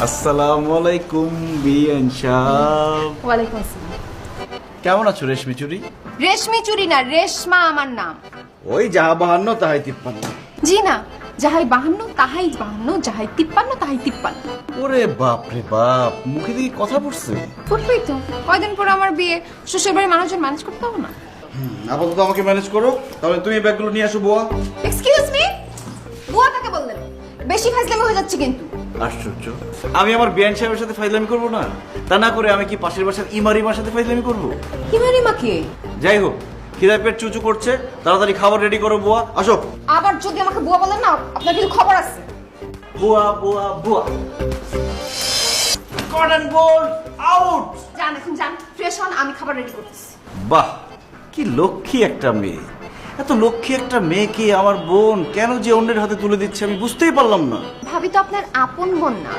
আসসালামু আলাইকুম বিয়ান সাহেব। ওয়ালাইকুম আসসালাম। কেমন আছো রেশমি চুরি? রেশমি চুরি না, রেশমা আমার নাম। ওই যাহা 52 তাহাই 53। জি না, যাহাই 52 তাহাই 52, যাহাই 53 তাহাই 53। ওরে বাপ রে বাপ, মুখে দিয়ে কথা পড়ছে। ফুটবেই তো, কয়দিন পরে আমার বিয়ে, শ্বশুর বাড়ির মানুষজন ম্যানেজ করতে হবে না? আপাতত আমাকে ম্যানেজ করো, তাহলে তুমি এই ব্যাগগুলো নিয়ে আসো বুয়া। এক্সকিউজ মি, বুয়া কাকে বললেন? বেশি ফাজলামি হয়ে যাচ্ছে কিন্তু। আশ্চর্য, আমি আমার বিয়ান সাহেবের সাথে ফাইজলামি করবো না? তা না করে আমি কি পাশের বাসার ইমারিমার সাথে ফাইজলামি করবো? হিমারিমা কে? যাই হোক, খিদায় পেট চুচু করছে, তাড়াতাড়ি খাবার রেডি করো বুয়া। আসো। আবার যদি আমাকে বুয়া বলেন না, আপনার কিছু খবর আছে। বুয়া বুয়া বুয়া। Cotton bold out. যান এখন যান, ফ্রেশ হন, আমি খাবার রেডি করতেছি। বাহ, কি লক্ষ্মী একটা মেয়ে। এত লক্ষ্মী একটা মেয়েকে আমার বোন কেন যে অন্যের হাতে তুলে দিচ্ছে আমি বুঝতেই পারলাম না। ভাবি তো আপনার আপন বোন না,